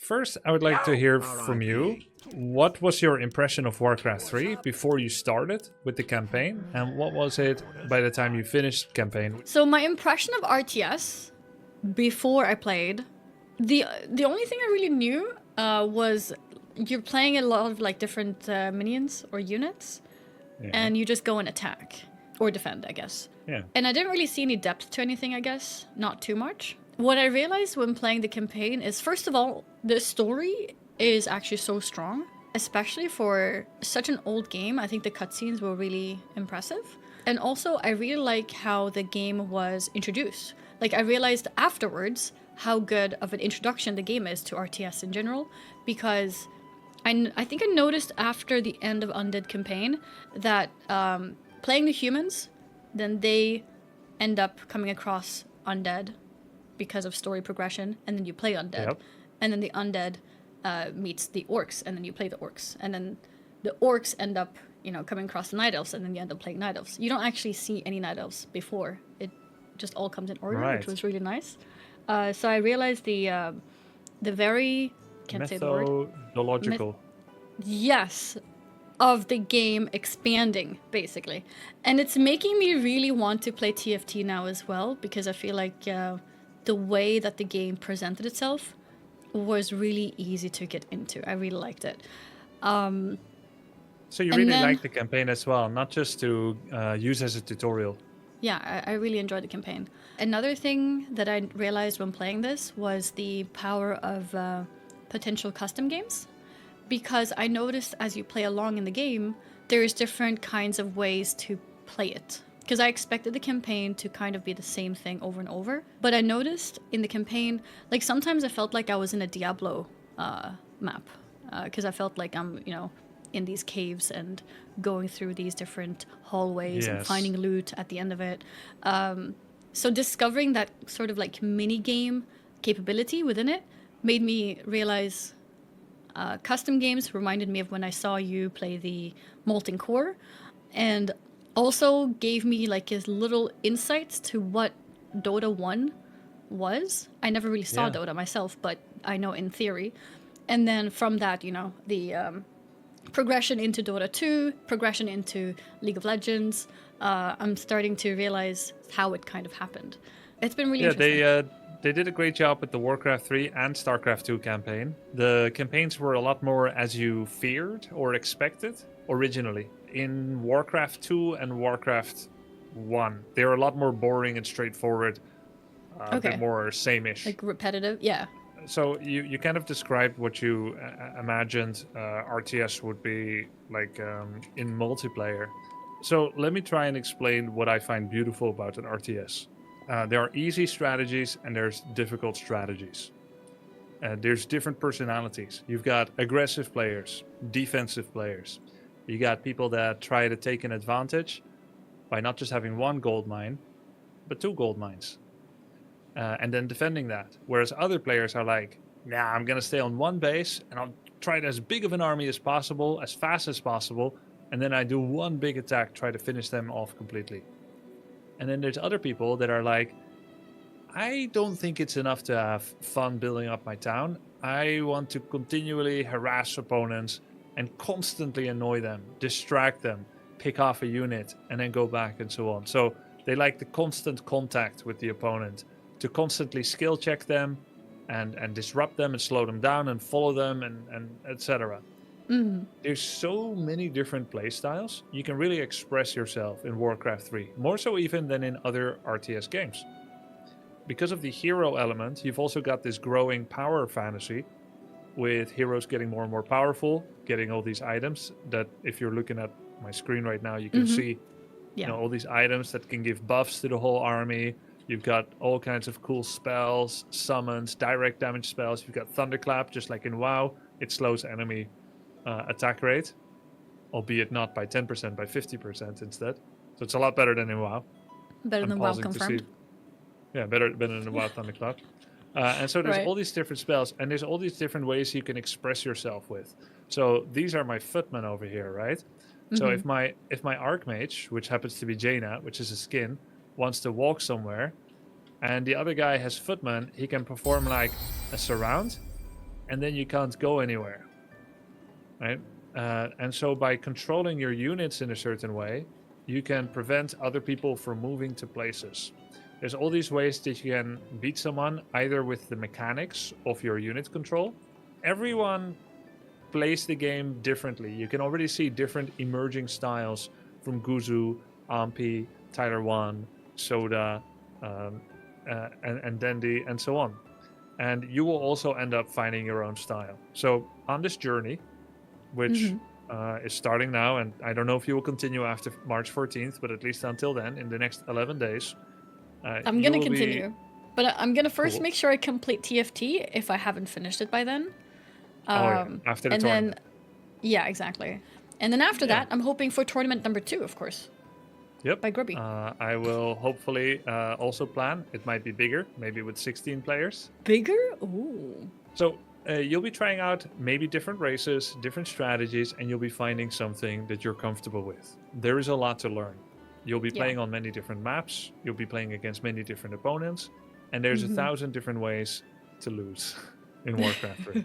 First, I would like to hear from you. What was your impression of Warcraft 3 before you started with the campaign? And what was it by the time you finished campaign? So my impression of RTS before I played, the only thing I really knew was you're playing a lot of like different minions or units, and you just go and attack or defend, I guess. Yeah. And I didn't really see any depth to anything, I guess. Not too much. What I realized when playing the campaign is, first of all, the story is actually so strong, especially for such an old game. I think the cutscenes were really impressive. And also, I really like how the game was introduced. Like, I realized afterwards how good of an introduction the game is to RTS in general, because I think I noticed after the end of Undead campaign that playing the humans, then they end up coming across undead because of story progression, and then you play undead, and then the undead meets the orcs, and then you play the orcs, and then the orcs end up, you know, coming across the night elves, and then you end up playing night elves. You don't actually see any night elves before; it just all comes in order, which was really nice. So I realized the very say the word. Methodological. Yes, of the game expanding, basically. And it's making me really want to play TFT now as well, because I feel like the way that the game presented itself was really easy to get into. I really liked it. So you really liked the campaign as well, not just to use as a tutorial. Yeah, I really enjoyed the campaign. Another thing that I realized when playing this was the power of potential custom games. Because I noticed as you play along in the game, there's different kinds of ways to play it. Because I expected the campaign to kind of be the same thing over and over. But I noticed in the campaign, like sometimes I felt like I was in a Diablo map. Because I felt like I'm, you know, in these caves and going through these different hallways and finding loot at the end of it. So discovering that sort of like mini game capability within it made me realize custom games reminded me of when I saw you play the Molten Core, and also gave me like his little insights to what Dota 1 was. I never really saw Dota myself, but I know in theory. And then from that, you know, the progression into Dota 2, progression into League of Legends, I'm starting to realize how it kind of happened. It's been really interesting. They did a great job with the Warcraft 3 and StarCraft 2 campaign. The campaigns were a lot more as you feared or expected originally. In Warcraft 2 and Warcraft 1, they were a lot more boring and straightforward, a bit more same-ish. Like repetitive, yeah. So you kind of described what you imagined RTS would be like in multiplayer. So let me try and explain what I find beautiful about an RTS. There are easy strategies and there's difficult strategies. There's different personalities. You've got aggressive players, defensive players. You got people that try to take an advantage by not just having one gold mine, but 2 gold mines. And then defending that. Whereas other players are like, nah, I'm going to stay on one base and I'll try as big of an army as possible, as fast as possible. And then I do one big attack, try to finish them off completely. And then there's other people that are like, I don't think it's enough to have fun building up my town. I want to continually harass opponents and constantly annoy them, distract them, pick off a unit, and then go back and so on. So they like the constant contact with the opponent, to constantly skill check them and disrupt them and slow them down and follow them and etc. There's so many different play styles. You can really express yourself in Warcraft 3, more so even than in other RTS games. Because of the hero element, you've also got this growing power fantasy with heroes getting more and more powerful, getting all these items that if you're looking at my screen right now, you can see you know, all these items that can give buffs to the whole army. You've got all kinds of cool spells, summons, direct damage spells. You've got Thunderclap, just like in WoW. It slows enemy attack rate, albeit not by 10%, by 50% instead. So it's a lot better than in WoW. Better than WoW confirmed. Yeah, better than WoW Thunderclap. And so there's all these different spells, and there's all these different ways you can express yourself with. So these are my footmen over here, right? So if my Archmage, which happens to be Jaina, which is a skin, wants to walk somewhere, and the other guy has footmen, he can perform like a surround, and then you can't go anywhere, right? And so by controlling your units in a certain way, you can prevent other people from moving to places. There's all these ways that you can beat someone, either with the mechanics of your unit control. Everyone plays the game differently. You can already see different emerging styles from Guzu, Ahmpy, Tyler 1, Soda, and Dendi, and so on. And you will also end up finding your own style. So on this journey, which is starting now, and I don't know if you will continue after March 14th, but at least until then, in the next 11 days, I'm going to continue. But I'm going to first Cool. make sure I complete TFT if I haven't finished it by then. After the and tournament. then, yeah, exactly. And then after that, I'm hoping for tournament number 2, of course. Yep. By Grubby. I will hopefully also plan. It might be bigger, maybe with 16 players. Bigger? Ooh. So you'll be trying out maybe different races, different strategies, and you'll be finding something that you're comfortable with. There is a lot to learn. You'll be playing on many different maps. You'll be playing against many different opponents. And there's 1,000 different ways to lose in Warcraft 3.